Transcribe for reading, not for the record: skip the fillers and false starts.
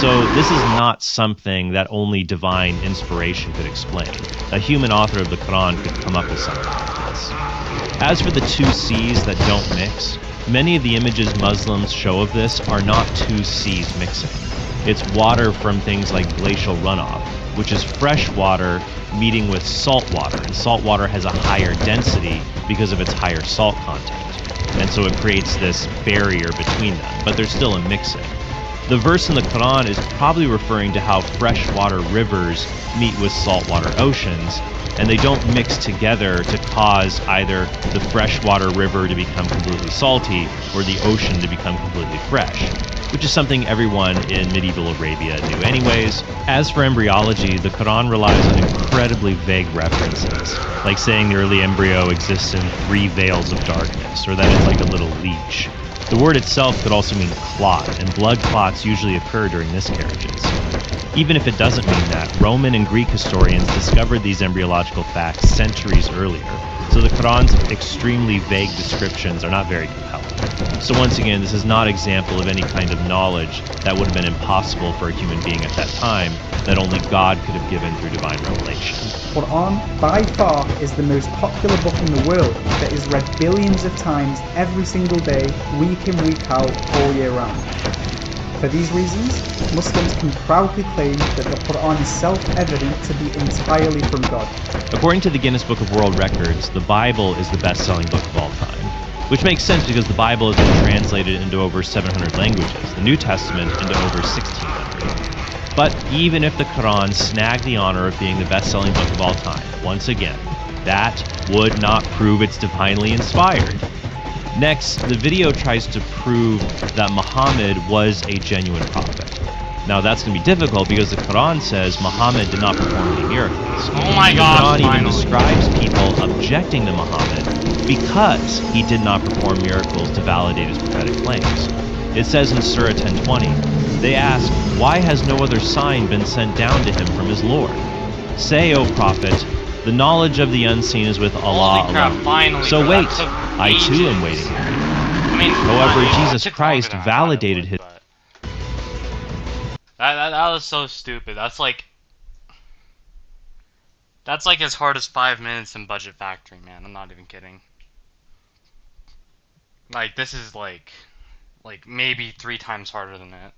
So this is not something that only divine inspiration could explain. A human author of the Quran could come up with something like this. As for the two seas that don't mix, many of the images Muslims show of this are not two seas mixing. It's water from things like glacial runoff, which is fresh water meeting with salt water, and salt water has a higher density because of its higher salt content. And so it creates this barrier between them, but there's still a mixing. The verse in the Quran is probably referring to how freshwater rivers meet with saltwater oceans, and they don't mix together to cause either the freshwater river to become completely salty or the ocean to become completely fresh, which is something everyone in medieval Arabia knew anyways. As for embryology, the Quran relies on incredibly vague references, like saying the early embryo exists in 3 veils of darkness, or that it's like a little leech. The word itself could also mean clot, and blood clots usually occur during miscarriages. Even if it doesn't mean that, Roman and Greek historians discovered these embryological facts centuries earlier, so the Quran's extremely vague descriptions are not very compelling. So once again, this is not an example of any kind of knowledge that would have been impossible for a human being at that time, that only God could have given through divine revelation. Quran, by far, is the most popular book in the world that is read billions of times every single day, week in, week out, all year round. For these reasons, Muslims can proudly claim that the Quran is self-evident to be entirely from God. According to the Guinness Book of World Records, the Bible is the best-selling book of all time. Which makes sense because the Bible has been translated into over 700 languages, the New Testament into over 1,600. But even if the Quran snagged the honor of being the best-selling book of all time, once again, that would not prove it's divinely inspired. Next, the video tries to prove that Muhammad was a genuine prophet. Now that's going to be difficult because the Quran says Muhammad did not perform any miracles. Oh my gosh, The Quran even finally. describes people objecting to Muhammad because he did not perform miracles to validate his prophetic claims. It says in Surah 10:20, they ask, why has no other sign been sent down to him from his Lord? Say, O Prophet, the knowledge of the unseen is with Allah Holy crap, alone. finally, So bro, wait, that took I too am ages. waiting. I mean, However, it Jesus took Christ longer than I thought it validated would, his... but that was so stupid. That's like as hard as 5 minutes in Budget Factory, man. I'm not even kidding. Like, this is like maybe 3 times harder than that.